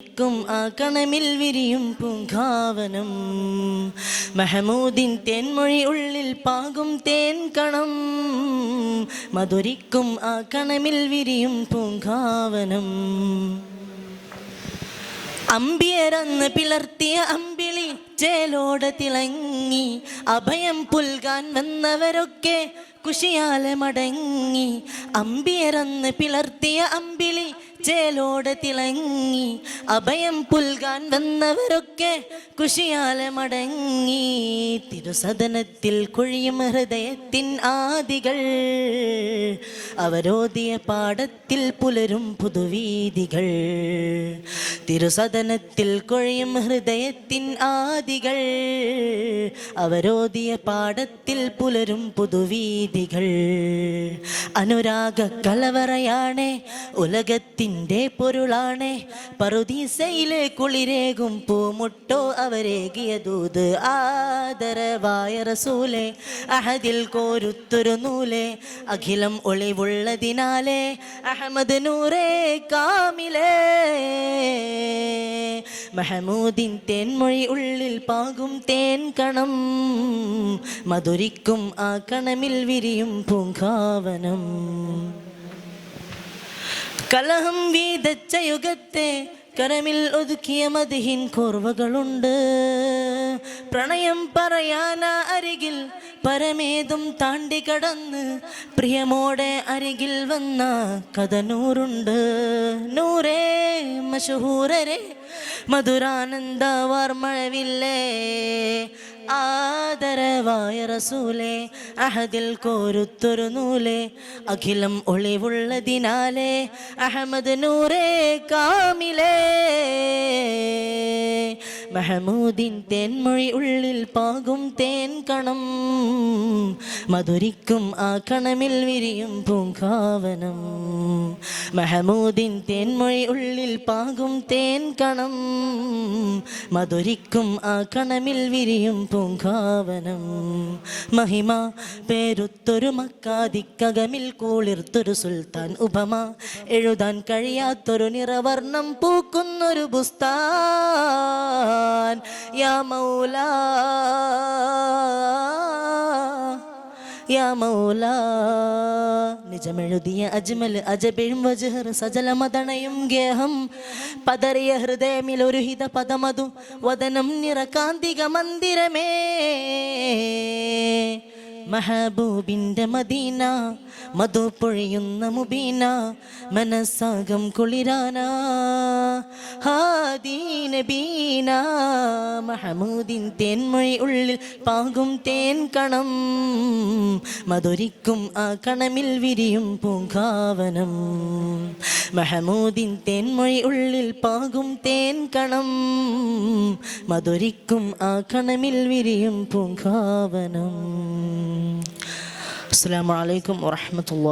ും ആ കണമിൽ വിരിയും പൂങ്കാവനം മഹമൂദിൻ തേൻമൊഴി ഉള്ളിൽ പാകും തേൻ കണം മധുരിക്കും ആ കണമിൽ വിരിയും പൂങ്കാവനം അമ്പിയരന്ന് പിളർത്തിയ അമ്പിളി ചേലോടെ തിളങ്ങി അഭയം പുൽകാൻ വന്നവരൊക്കെ കുശിയാലെ മടങ്ങി അമ്പിയരന്ന് പിളർത്തിയ അമ്പിളി ചേലോടെ തിളങ്ങി അഭയം പുൽകാൻ വന്നവരൊക്കെ കുശിയാലെ മടങ്ങി തിരുസദനത്തിൽ കൊഴിയും ഹൃദയത്തിൻ ആദികൾ അവരോധിയ പാടത്തിൽ പുലരും പുതുവീതികൾ തിരുസദനത്തിൽ കൊഴിയും ഹൃദയത്തിൻ ആദികൾ അവരോധിയ പാടത്തിൽ പുലരും പുതുവീതികൾ അനുരാഗ കലവറയാണേ ഉലകത്തിൻ്റെ പൊരുളാണേ പറുദീസയിലെ കുളിരേകും പൂമുട്ടോ അവരേകിയ ദൂത് ആദരവായ റസൂലേ അഹദിൽ കോരുത്തൊരു നൂലേ അഖിലം ഒളിവുള്ളതിനാലേ അഹമ്മദ് നൂറേ കാമിലേ മഹമൂദിൻ തേൻമൊഴി ഉള്ളിൽ പാകും തേൻ കണം മധുരിക്കും ആ കണമിൽ വിരിയും പൂങ്കാവനം കലഹം വീതച്ച യുഗത്തെ കരമിൽ ഒതുക്കിയ മദ്ഹിൻ കോർവകളുണ്ട് പ്രണയം പറയാനാ അരികിൽ പരമേതും താണ്ടി കടന്ന് പ്രിയമോടെ അരികിൽ വന്ന കഥ നൂറുണ്ട് നൂറേ മഷഹൂരരെ മധുരാനന്ദ വാർമഴവില്ലേ ആദരവായ റസൂലേ അഹദിൽ കോരുത്തൊരു നൂലേ അഖിലം ഒളിവുള്ളതിനാലേ അഹമ്മദ് നൂറേ കാമിലേ മഹമൂദിൻ തേൻമൊഴി ഉള്ളിൽ പാകും തേൻ കണം മധുരിക്കും ആ കണമിൽ വിരിയും പൂങ്കാവനം മഹമൂദിൻ തേൻമൊഴി ഉള്ളിൽ പാകും തേൻ കണം മധുരിക്കും ആ കണമിൽ വിരിയും പൂങ്കാവനം മഹിമ പേരുത്തൊരു മക്കാദിക്കകമിൽ കൂളിർത്തൊരു സുൽത്താൻ ഉപമ എഴുതാൻ കഴിയാത്തൊരു നിറവർണം പൂക്കുന്നൊരു ബുസ്താൻ യാ മൗലാ യാ മൗലാ നിജമെഴുതിയ അജ്മൽ അജബിഴും വജ്ഹർ സജലമതണയും ഗേഹം പതറിയ ഹൃദയമിലൊരു ഹിത പദമതു വദനം നിറകാന്തിക മന്ദിരമേ മഹബൂബിൻ്റെ മദീന മധു പൊഴിയുന്ന മുബീന മനസ്സാകം കുളിരാന ഹാദീന ബീന മഹമൂദിൻ തേൻമൊഴി ഉള്ളിൽ പാകും തേൻ കണം മധുരിക്കും ആ കണമിൽ വിരിയും പൂങ്കാവനം മഹമൂദിൻ തേൻമൊഴി ഉള്ളിൽ പാകും തേൻ കണം മധുരിക്കും ആ കണമിൽ വിരിയും പൂങ്കാവനം. അസ്സലാമു അലൈക്കും വറഹ്മത്തുള്ളാഹി.